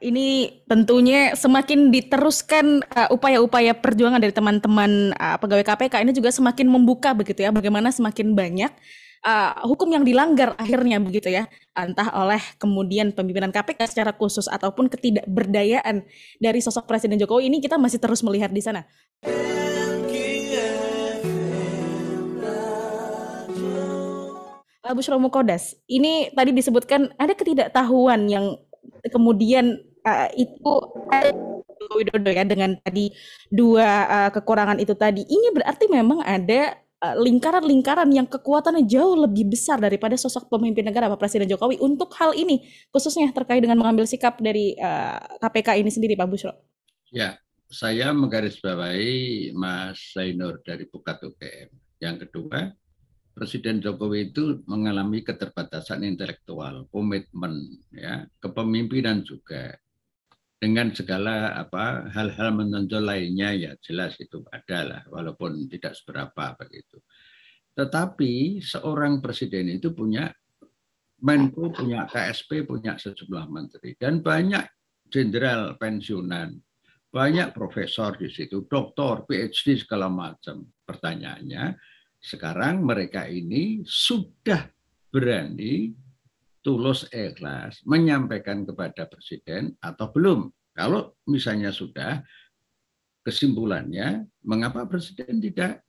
ini tentunya semakin diteruskan upaya-upaya perjuangan dari teman-teman pegawai KPK ini juga semakin membuka begitu ya, bagaimana semakin banyak hukum yang dilanggar akhirnya begitu ya, entah oleh kemudian pimpinan KPK secara khusus ataupun ketidakberdayaan dari sosok Presiden Jokowi ini kita masih terus melihat di sana. Bushro Mukodas, ini tadi disebutkan ada ketidaktahuan yang kemudian itu Joko Widodo ya dengan tadi dua kekurangan itu tadi. Ini berarti memang ada lingkaran-lingkaran yang kekuatannya jauh lebih besar daripada sosok pemimpin negara Pak Presiden Jokowi untuk hal ini, khususnya terkait dengan mengambil sikap dari KPK ini sendiri, Pak Bushro. Ya, saya menggarisbawahi Mas Zainur dari Pukat UGM. Yang kedua, Presiden Jokowi itu mengalami keterbatasan intelektual, komitmen, ya, kepemimpinan juga. Dengan segala hal-hal menonjol lainnya ya jelas itu adalah, walaupun tidak seberapa begitu. Tetapi seorang presiden itu punya Menko, punya KSP, punya sejumlah menteri, dan banyak jenderal pensiunan, banyak profesor di situ, doktor, PhD segala macam. Pertanyaannya, sekarang mereka ini sudah berani tulus ikhlas menyampaikan kepada presiden atau belum? Kalau misalnya sudah, kesimpulannya mengapa presiden tidak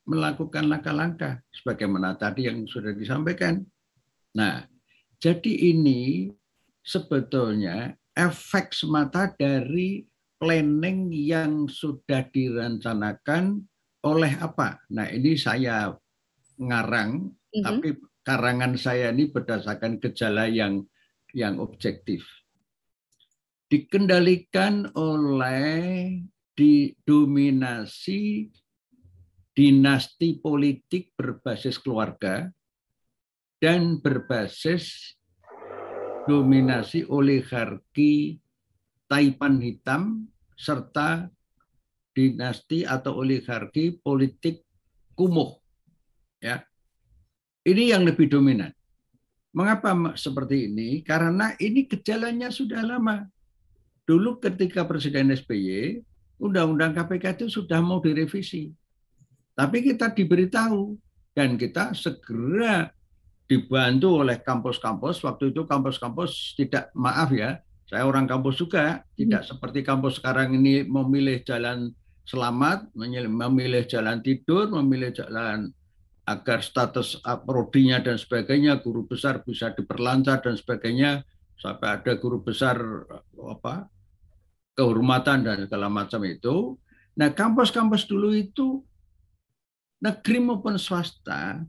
melakukan langkah-langkah sebagaimana tadi yang sudah disampaikan. Nah, jadi ini sebetulnya efek semata dari planning yang sudah direncanakan oleh apa? Nah, ini saya ngarang, tapi karangan saya ini berdasarkan gejala yang objektif. Dikendalikan oleh didominasi dinasti politik berbasis keluarga dan berbasis dominasi oligarki Taipan hitam serta dinasti atau oligarki politik kumuh. Ya, ini yang lebih dominan. Mengapa seperti ini? Karena ini gejalanya sudah lama. Dulu ketika Presiden SBY, Undang-Undang KPK itu sudah mau direvisi. Tapi kita diberitahu dan kita segera dibantu oleh kampus-kampus. Waktu itu kampus-kampus tidak, maaf ya, saya orang kampus juga, tidak seperti kampus sekarang ini memilih jalan selamat, memilih jalan tidur, memilih jalan agar status prodinya dan sebagainya, guru besar bisa diperlancar dan sebagainya, sampai ada guru besar kehormatan dan segala macam itu. Nah, kampus-kampus dulu itu negeri maupun swasta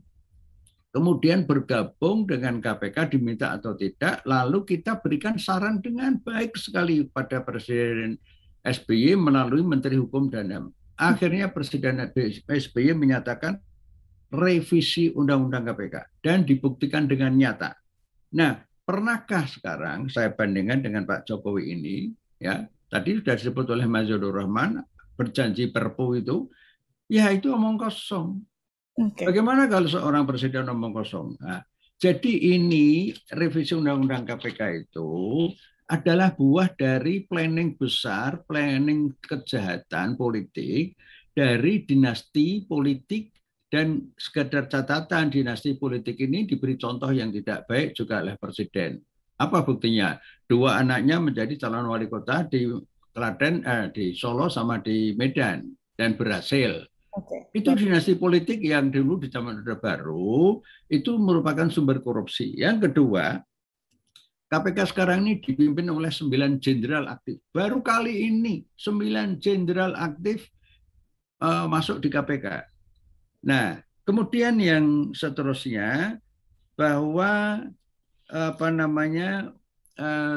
kemudian bergabung dengan KPK diminta atau tidak, lalu kita berikan saran dengan baik sekali pada Presiden SBY melalui Menteri Hukum dan HAM. Akhirnya Presiden SBY menyatakan revisi Undang-Undang KPK dan dibuktikan dengan nyata. Nah, pernahkah sekarang saya bandingkan dengan Pak Jokowi ini, ya, tadi sudah disebut oleh Mas Zaidur Rahman, berjanji Perpu itu, ya itu omong kosong. Bagaimana kalau seorang presiden ngomong kosong? Nah, jadi ini revisi Undang-Undang KPK itu adalah buah dari planning besar, planning kejahatan politik dari dinasti politik, dan sekadar catatan dinasti politik ini diberi contoh yang tidak baik juga oleh presiden. Apa buktinya? Dua anaknya menjadi calon wali kota di Klaten, di Solo sama di Medan dan berhasil. Itu dinasti politik yang dulu di zaman Orde Baru itu merupakan sumber korupsi. Yang kedua, KPK sekarang ini dipimpin oleh 9 jenderal aktif. Baru kali ini 9 jenderal aktif masuk di KPK. Nah, kemudian yang seterusnya bahwa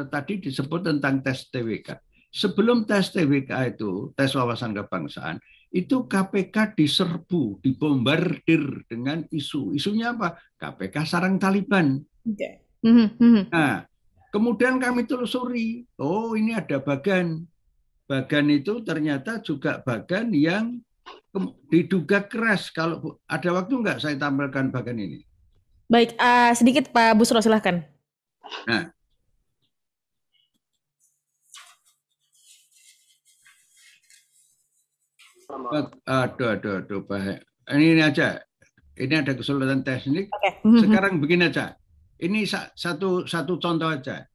tadi disebut tentang tes TWK. Sebelum tes TWK itu, tes wawasan kebangsaan, itu KPK diserbu, dibombardir dengan isu. Isunya apa? KPK sarang Taliban. Nah, kemudian kami telusuri, oh ini ada Bagan. Bagan itu ternyata juga Bagan yang diduga keras. Kalau ada waktu nggak saya tampilkan Bagan ini? Baik, sedikit Pak Bushro silahkan. Nah, Aduh, bahaya. Ini aja. Ini ada kesulitan teknik. Oke. Sekarang begini aja. Ini satu contoh aja.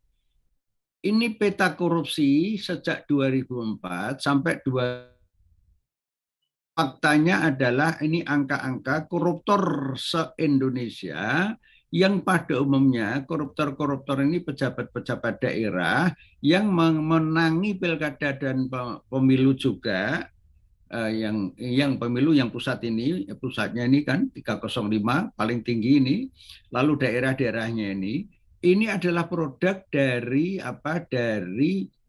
Ini peta korupsi sejak 2004 sampai 2. Faktanya adalah ini angka-angka koruptor se-Indonesia yang pada umumnya koruptor-koruptor ini pejabat-pejabat daerah yang memenangi pilkada dan pemilu juga, yang pemilu yang pusatnya ini kan 305 paling tinggi ini, lalu daerah-daerahnya ini adalah produk dari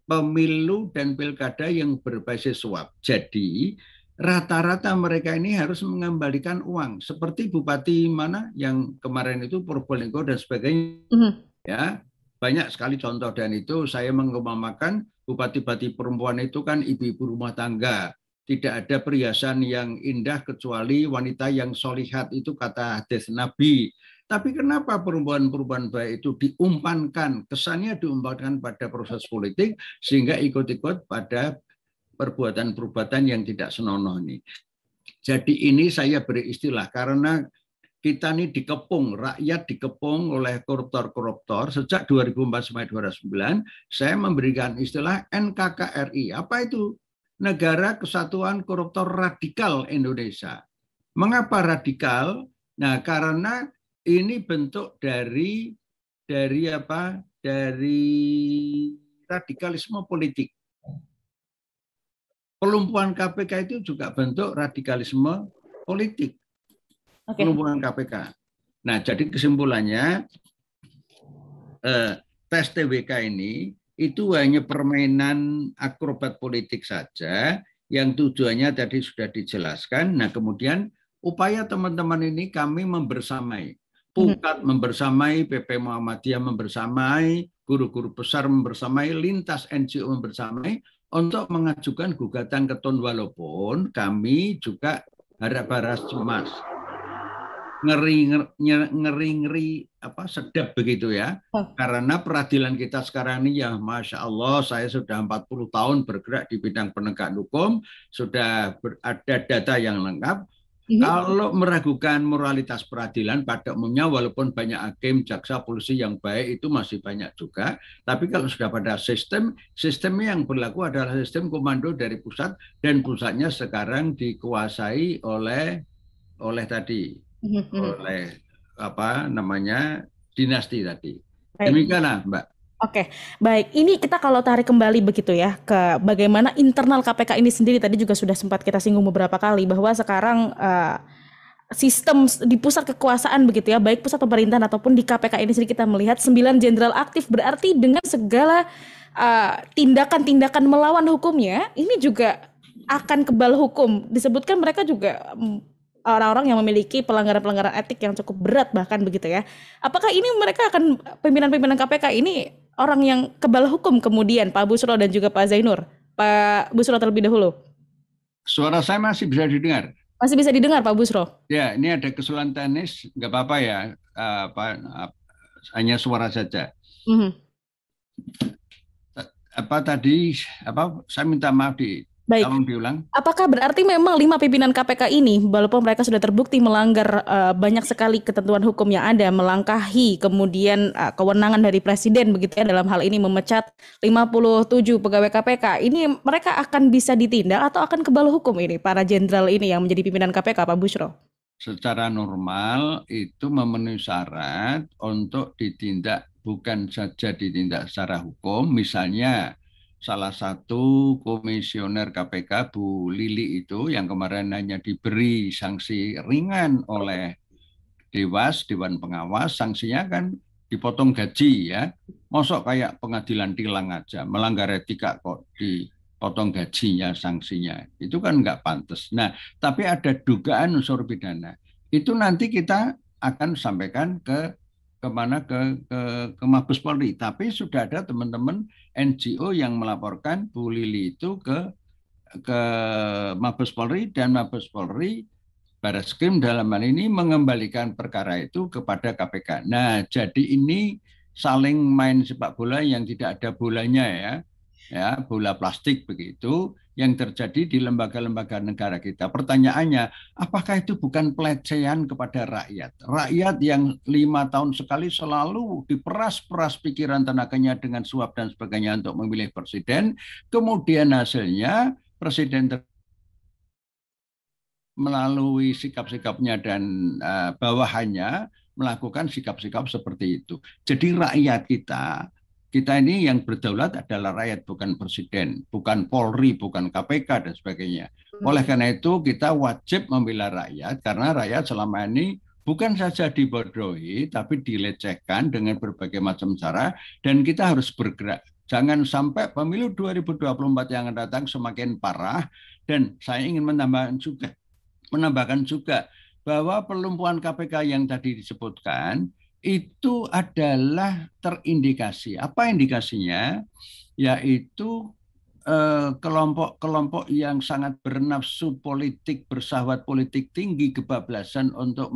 pemilu dan pilkada yang berbasis suap. Jadi rata-rata mereka ini harus mengembalikan uang, seperti bupati mana yang kemarin itu Purbolinggo dan sebagainya. Ya, banyak sekali contoh, dan itu saya mengumpamakan bupati-bupati perempuan itu kan ibu-ibu rumah tangga, tidak ada perhiasan yang indah kecuali wanita yang solihat, itu kata hadis Nabi. Tapi kenapa perempuan-perempuan baik itu diumpankan, kesannya diumpankan pada proses politik sehingga ikut-ikut pada perbuatan-perbuatan yang tidak senonoh ini. Jadi ini saya beri istilah karena kita ini dikepung, rakyat dikepung oleh koruptor-koruptor sejak 2004 sampai 2009. Saya memberikan istilah NKKRI. Apa itu? Negara Kesatuan Koruptor Radikal Indonesia. Mengapa radikal? Nah, karena ini bentuk dari radikalisme politik. Pelumpuhan KPK itu juga bentuk radikalisme politik. Pelumpuhan KPK. Nah, jadi kesimpulannya tes TWK ini itu hanya permainan akrobat politik saja yang tujuannya tadi sudah dijelaskan. Nah, kemudian upaya teman-teman ini kami membersamai. PUKAT membersamai, PP Muhammadiyah membersamai, guru-guru besar membersamai, lintas NGO membersamai untuk mengajukan gugatan ketun, walaupun kami juga harap-harap cemas, ngeri sedap begitu ya, karena peradilan kita sekarang ini ya Masya Allah, saya sudah 40 tahun bergerak di bidang penegakan hukum, sudah ada data yang lengkap. Kalau meragukan moralitas peradilan pada umumnya, walaupun banyak hakim, jaksa, polisi yang baik itu masih banyak juga. Tapi kalau sudah pada sistemnya yang berlaku adalah sistem komando dari pusat, dan pusatnya sekarang dikuasai oleh dinasti tadi. Demikianlah, Mbak. Oke, baik. Ini kita kalau tarik kembali begitu ya ke bagaimana internal KPK ini sendiri, tadi juga sudah sempat kita singgung beberapa kali bahwa sekarang sistem di pusat kekuasaan begitu ya, baik pusat pemerintahan ataupun di KPK ini sendiri kita melihat 9 jenderal aktif, berarti dengan segala tindakan-tindakan melawan hukumnya ini juga akan kebal hukum. Disebutkan mereka juga orang-orang yang memiliki pelanggaran-pelanggaran etik yang cukup berat bahkan begitu ya. Apakah ini mereka akan, pimpinan-pimpinan KPK ini orang yang kebal hukum kemudian, Pak Buchro dan juga Pak Zainur? Pak Buchro terlebih dahulu. Suara saya masih bisa didengar? Masih bisa didengar, Pak Buchro. Ya, ini ada kesulitan teknis, nggak apa-apa ya, hanya suara saja. Saya minta maaf Baik. diulang. Apakah berarti memang 5 pimpinan KPK ini, walaupun mereka sudah terbukti melanggar banyak sekali ketentuan hukum yang ada, melangkahi kemudian kewenangan dari presiden begitu ya, dalam hal ini memecat 57 pegawai KPK, ini mereka akan bisa ditindak atau akan kebal hukum ini para jenderal ini yang menjadi pimpinan KPK, Pak Buchro? Secara normal itu memenuhi syarat untuk ditindak, bukan saja ditindak secara hukum. Misalnya salah satu komisioner KPK, Bu Lili itu, yang kemarin hanya diberi sanksi ringan oleh Dewan Pengawas, sanksinya kan dipotong gaji ya. Mosok kayak pengadilan tilang aja, melanggar etika kok dipotong gajinya, sanksinya. Itu kan nggak pantas. Nah, tapi ada dugaan unsur pidana. Itu nanti kita akan sampaikan ke Mabes Polri. Tapi sudah ada teman-teman NGO yang melaporkan Bu Lili itu ke Mabes Polri, dan Mabes Polri, Barreskrim dalam hal ini mengembalikan perkara itu kepada KPK. Nah, jadi ini saling main sepak bola yang tidak ada bolanya ya. ya, bola plastik begitu yang terjadi di lembaga-lembaga negara kita. Pertanyaannya, apakah itu bukan pelecehan kepada rakyat? Rakyat yang 5 tahun sekali selalu diperas-peras pikiran tenaganya dengan suap dan sebagainya untuk memilih presiden, kemudian hasilnya presiden melalui sikap-sikapnya dan bawahannya melakukan sikap-sikap seperti itu. Jadi rakyat kita ini yang berdaulat adalah rakyat, bukan presiden, bukan Polri, bukan KPK dan sebagainya. Oleh karena itu kita wajib membela rakyat, karena rakyat selama ini bukan saja dibodohi, tapi dilecehkan dengan berbagai macam cara, dan kita harus bergerak. Jangan sampai pemilu 2024 yang akan datang semakin parah, dan saya ingin menambahkan juga bahwa pelumpuhan KPK yang tadi disebutkan itu adalah terindikasi. Apa indikasinya? Yaitu kelompok-kelompok yang sangat bernafsu politik, bersahwat politik tinggi, kebablasan untuk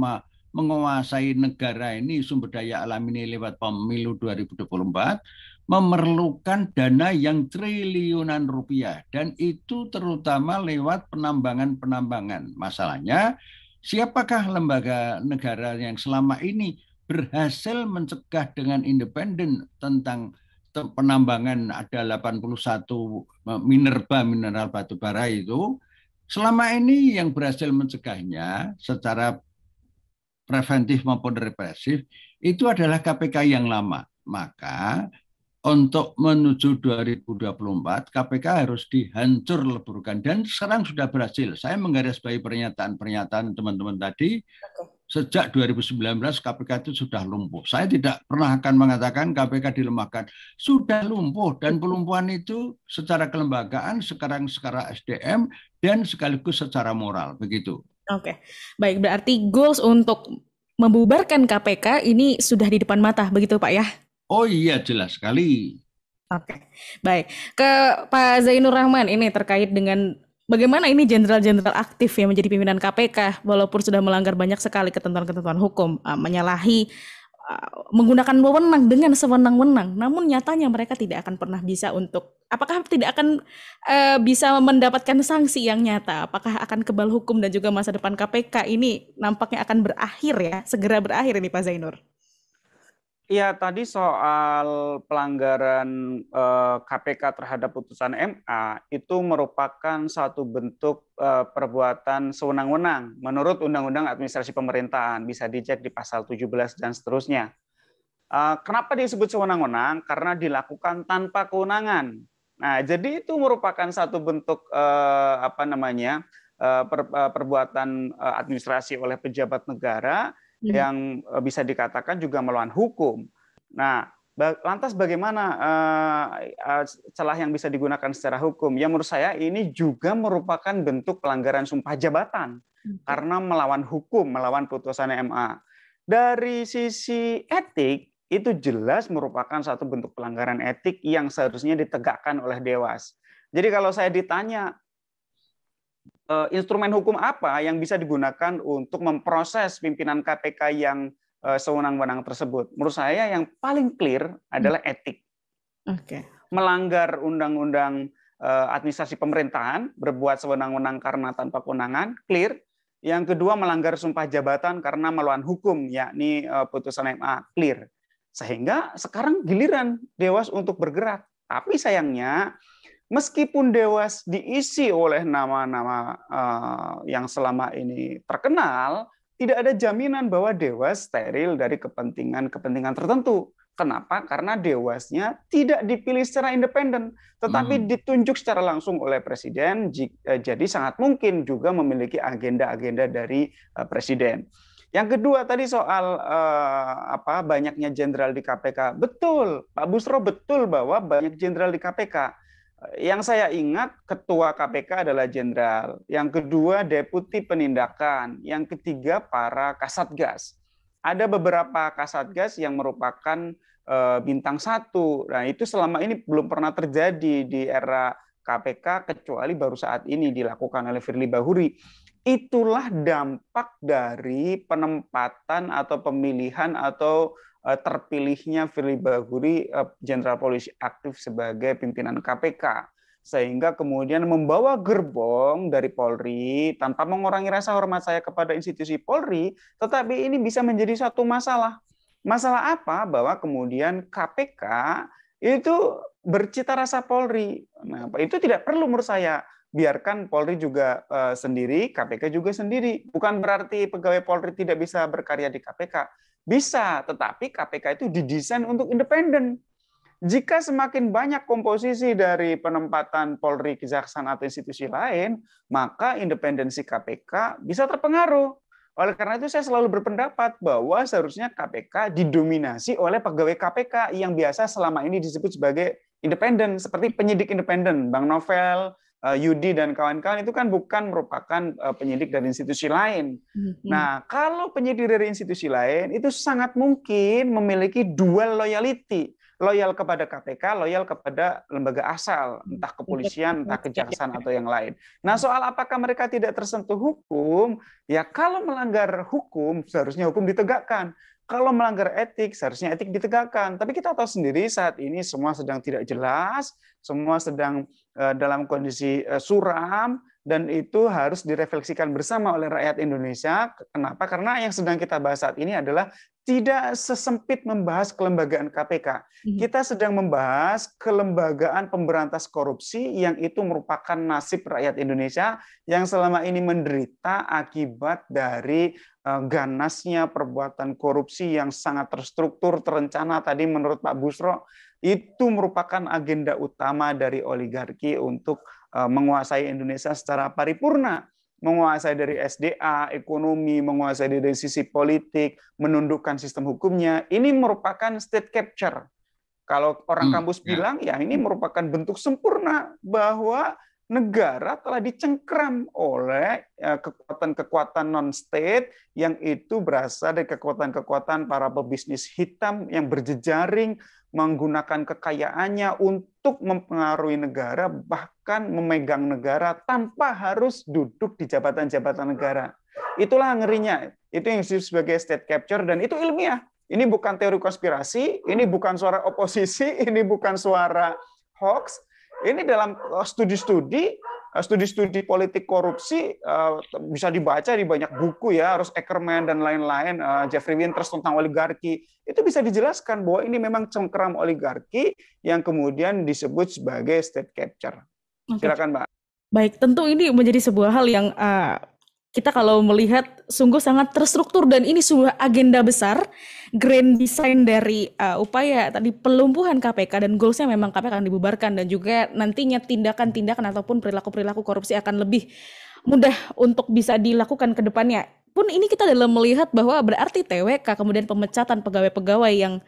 menguasai negara ini, sumber daya alam ini lewat pemilu 2024, memerlukan dana yang triliunan rupiah, dan itu terutama lewat penambangan-penambangan. Masalahnya, siapakah lembaga negara yang selama ini berhasil mencegah dengan independen tentang penambangan? Ada 81 mineral batu bara itu. Selama ini yang berhasil mencegahnya secara preventif maupun represif itu adalah KPK yang lama. Maka untuk menuju 2024, KPK harus dihancur leburkan, dan sekarang sudah berhasil. Saya menggarisbawahi pernyataan teman-teman tadi. Sejak 2019 KPK itu sudah lumpuh. Saya tidak pernah akan mengatakan KPK dilemahkan. Sudah lumpuh, dan pelumpuhan itu secara kelembagaan, sekarang secara SDM, dan sekaligus secara moral. Begitu. Oke, baik, berarti goals untuk membubarkan KPK ini sudah di depan mata, begitu Pak ya? Oh iya, jelas sekali. Oke, baik. Ke Pak Zainur Rahman ini terkait dengan bagaimana ini jenderal-jenderal aktif yang menjadi pimpinan KPK walaupun sudah melanggar banyak sekali ketentuan-ketentuan hukum, menyalahi, menggunakan wewenang dengan sewenang-wenang, namun nyatanya mereka tidak akan pernah bisa apakah tidak akan bisa mendapatkan sanksi yang nyata? Apakah akan kebal hukum, dan juga masa depan KPK ini nampaknya akan berakhir ya, segera berakhir ini Pak Zainur? Iya, tadi soal pelanggaran KPK terhadap putusan MA itu merupakan satu bentuk perbuatan sewenang-wenang menurut Undang-Undang Administrasi Pemerintahan, bisa dicek di pasal 17 dan seterusnya. Kenapa disebut sewenang-wenang? Karena dilakukan tanpa kewenangan. Nah, jadi itu merupakan satu bentuk perbuatan administrasi oleh pejabat negara yang bisa dikatakan juga melawan hukum. Nah, lantas bagaimana celah yang bisa digunakan secara hukum? Ya, menurut saya ini juga merupakan bentuk pelanggaran sumpah jabatan karena melawan hukum, melawan putusan MA. Dari sisi etik, itu jelas merupakan satu bentuk pelanggaran etik yang seharusnya ditegakkan oleh Dewas. Jadi kalau saya ditanya, instrumen hukum apa yang bisa digunakan untuk memproses pimpinan KPK yang sewenang-wenang tersebut? Menurut saya yang paling clear adalah etik. Melanggar undang-undang administrasi pemerintahan, berbuat sewenang-wenang karena tanpa kewenangan, clear. Yang kedua, melanggar sumpah jabatan karena melawan hukum, yakni putusan MA, clear. Sehingga sekarang giliran Dewas untuk bergerak. Tapi sayangnya, meskipun Dewas diisi oleh nama-nama yang selama ini terkenal, tidak ada jaminan bahwa Dewas steril dari kepentingan-kepentingan tertentu. Kenapa? Karena Dewasnya tidak dipilih secara independen, tetapi ditunjuk secara langsung oleh Presiden, jadi sangat mungkin juga memiliki agenda-agenda dari Presiden. Yang kedua tadi soal banyaknya jenderal di KPK. Betul, Pak Busro, betul bahwa banyak jenderal di KPK. Yang saya ingat, ketua KPK adalah jenderal. Yang kedua, deputi penindakan. Yang ketiga, para kasatgas. Ada beberapa kasatgas yang merupakan bintang 1. Nah, itu selama ini belum pernah terjadi di era KPK, kecuali baru saat ini dilakukan oleh Firly Bahuri. Itulah dampak dari penempatan atau pemilihan atau terpilihnya Firly Bahuri Jenderal Polisi aktif sebagai pimpinan KPK, sehingga kemudian membawa gerbong dari Polri tanpa mengurangi rasa hormat saya kepada institusi Polri, tetapi ini bisa menjadi satu masalah. Masalah apa? Bahwa kemudian KPK itu bercita rasa Polri. Nah, itu tidak perlu menurut saya. Biarkan Polri juga sendiri, KPK juga sendiri. Bukan berarti pegawai Polri tidak bisa berkarya di KPK. Bisa, tetapi KPK itu didesain untuk independen. Jika semakin banyak komposisi dari penempatan Polri, Kejaksaan atau institusi lain, maka independensi KPK bisa terpengaruh. Oleh karena itu saya selalu berpendapat bahwa seharusnya KPK didominasi oleh pegawai KPK yang biasa selama ini disebut sebagai independen, seperti penyidik independen, Bang Novel, Yudi dan kawan-kawan itu kan bukan merupakan penyidik dari institusi lain. Nah, kalau penyidik dari institusi lain itu sangat mungkin memiliki dual loyalty. Loyal kepada KPK, loyal kepada lembaga asal, entah kepolisian, entah kejaksaan, atau yang lain. Nah, soal apakah mereka tidak tersentuh hukum, ya kalau melanggar hukum, seharusnya hukum ditegakkan. Kalau melanggar etik, seharusnya etik ditegakkan. Tapi kita tahu sendiri saat ini semua sedang tidak jelas, semua sedang dalam kondisi suram, dan itu harus direfleksikan bersama oleh rakyat Indonesia. Kenapa? Karena yang sedang kita bahas saat ini adalah tidak sesempit membahas kelembagaan KPK. Kita sedang membahas kelembagaan pemberantas korupsi yang itu merupakan nasib rakyat Indonesia yang selama ini menderita akibat dari ganasnya perbuatan korupsi yang sangat terstruktur, terencana. Tadi menurut Pak Busro, itu merupakan agenda utama dari oligarki untuk menguasai Indonesia secara paripurna. Menguasai dari SDA, ekonomi, menguasai dari sisi politik, menundukkan sistem hukumnya. Ini merupakan state capture. Kalau orang kampus bilang, ya ini merupakan bentuk sempurna bahwa negara telah dicengkram oleh kekuatan-kekuatan non-state yang itu berasal dari kekuatan-kekuatan para pebisnis hitam yang berjejaring, menggunakan kekayaannya untuk mempengaruhi negara, bahkan memegang negara tanpa harus duduk di jabatan-jabatan negara. Itulah ngerinya. Itu yang disebut sebagai state capture, dan itu ilmiah. Ini bukan teori konspirasi, ini bukan suara oposisi, ini bukan suara hoax. Ini dalam studi-studi politik korupsi bisa dibaca di banyak buku ya, harus Ackerman dan lain-lain, Jeffrey Winters tentang oligarki. Itu bisa dijelaskan bahwa ini memang cengkeram oligarki yang kemudian disebut sebagai state capture. Silakan, Mbak. Baik, tentu ini menjadi sebuah hal yang kita kalau melihat sungguh sangat terstruktur, dan ini sebuah agenda besar, grand design dari upaya tadi pelumpuhan KPK, dan goalsnya memang KPK akan dibubarkan, dan juga nantinya tindakan-tindakan ataupun perilaku-perilaku korupsi akan lebih mudah untuk bisa dilakukan ke depannya. Pun ini kita dalam melihat bahwa berarti TWK, kemudian pemecatan pegawai-pegawai yang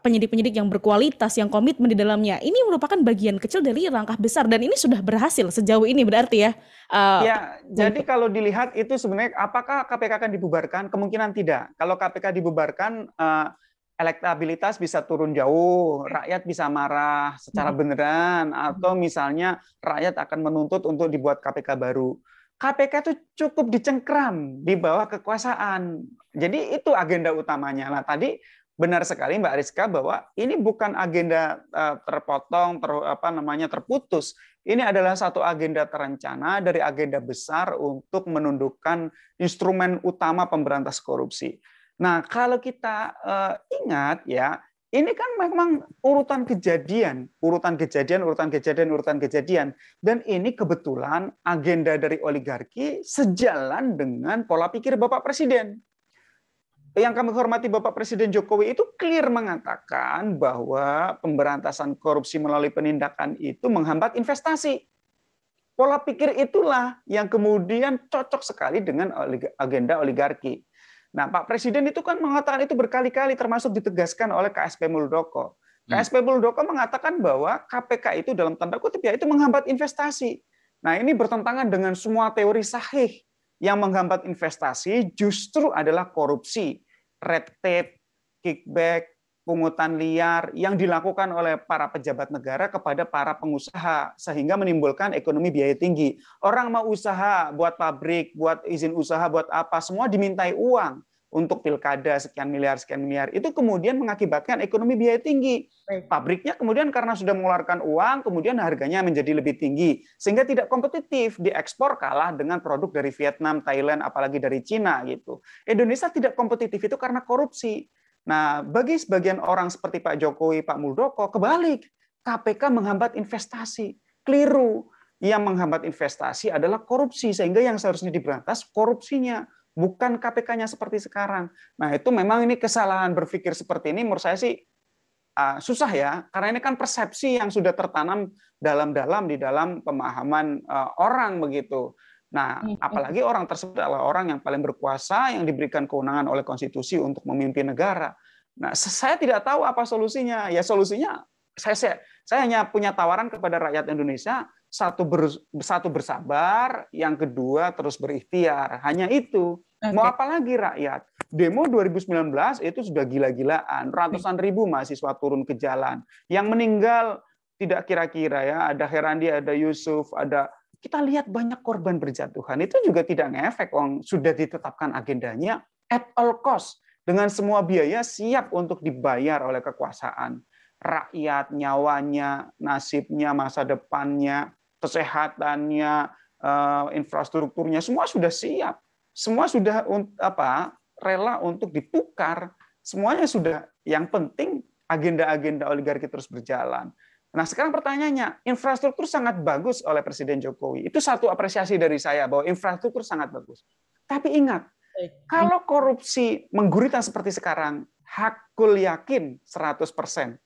penyidik-penyidik yang berkualitas, yang komitmen di dalamnya, ini merupakan bagian kecil dari langkah besar, dan ini sudah berhasil sejauh ini berarti ya. Ya, jadi kalau dilihat itu sebenarnya apakah KPK akan dibubarkan? Kemungkinan tidak. Kalau KPK dibubarkan, elektabilitas bisa turun jauh, rakyat bisa marah secara beneran, atau misalnya rakyat akan menuntut untuk dibuat KPK baru. KPK itu cukup dicengkram di bawah kekuasaan. Jadi itu agenda utamanya. Nah, tadi benar sekali Mbak Rizka bahwa ini bukan agenda terpotong, terputus. Ini adalah satu agenda terencana dari agenda besar untuk menundukkan instrumen utama pemberantas korupsi. Nah, kalau kita ingat ya, ini kan memang urutan kejadian. Dan ini kebetulan agenda dari oligarki sejalan dengan pola pikir Bapak Presiden. Yang kami hormati Bapak Presiden Jokowi itu clear mengatakan bahwa pemberantasan korupsi melalui penindakan itu menghambat investasi. Pola pikir itulah yang kemudian cocok sekali dengan agenda oligarki. Nah, Pak Presiden itu kan mengatakan itu berkali-kali, termasuk ditegaskan oleh KSP Muldoko. KSP Muldoko mengatakan bahwa KPK itu dalam tanda kutip ya itu menghambat investasi. Nah, ini bertentangan dengan semua teori sahih. Yang menghambat investasi justru adalah korupsi, red tape, kickback, pungutan liar yang dilakukan oleh para pejabat negara kepada para pengusaha sehingga menimbulkan ekonomi biaya tinggi. Orang mau usaha, buat pabrik, buat izin usaha, buat apa, semua dimintai uang. untuk pilkada sekian miliar, itu kemudian mengakibatkan ekonomi biaya tinggi. Pabriknya kemudian karena sudah mengeluarkan uang, kemudian harganya menjadi lebih tinggi, sehingga tidak kompetitif, diekspor kalah dengan produk dari Vietnam, Thailand, apalagi dari Cina gitu. Indonesia tidak kompetitif itu karena korupsi. Nah, bagi sebagian orang seperti Pak Jokowi, Pak Muldoko, kebalik, KPK menghambat investasi, keliru. Yang menghambat investasi adalah korupsi, sehingga yang seharusnya diberantas korupsinya, bukan KPK-nya seperti sekarang. Nah, itu memang ini kesalahan berpikir seperti ini menurut saya sih susah ya, karena ini kan persepsi yang sudah tertanam dalam-dalam di dalam pemahaman orang begitu. Nah, apalagi orang tersebut adalah orang yang paling berkuasa, yang diberikan kewenangan oleh konstitusi untuk memimpin negara. Nah, saya tidak tahu apa solusinya. Ya solusinya saya hanya punya tawaran kepada rakyat Indonesia, satu bersabar, yang kedua terus berikhtiar. Hanya itu. Mau apa lagi rakyat? Demo 2019 itu sudah gila-gilaan. Ratusan ribu mahasiswa turun ke jalan. Yang meninggal tidak kira-kira ya, ada Herandi, ada Yusuf, ada kita lihat banyak korban berjatuhan. Itu juga tidak ngefek, sudah ditetapkan agendanya at all cost, dengan semua biaya siap untuk dibayar oleh kekuasaan. Rakyat, nyawanya, nasibnya, masa depannya, kesehatannya, infrastrukturnya, semua sudah siap. Semua sudah rela untuk ditukar. Semuanya sudah. Yang penting agenda-agenda oligarki terus berjalan. Nah, sekarang pertanyaannya, infrastruktur sangat bagus oleh Presiden Jokowi. Itu satu apresiasi dari saya, bahwa infrastruktur sangat bagus. Tapi ingat, kalau korupsi menggurita seperti sekarang, hakul yakin 100%.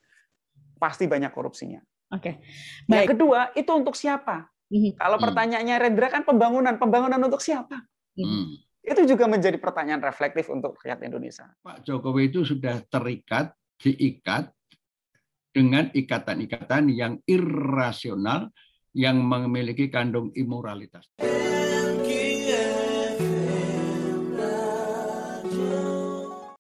Pasti banyak korupsinya. Oke. Yang kedua, itu untuk siapa? Kalau pertanyaannya Rendra kan pembangunan untuk siapa? Itu juga menjadi pertanyaan reflektif untuk rakyat Indonesia. Pak Jokowi itu sudah diikat dengan ikatan-ikatan yang irrasional yang memiliki kandung imoralitas.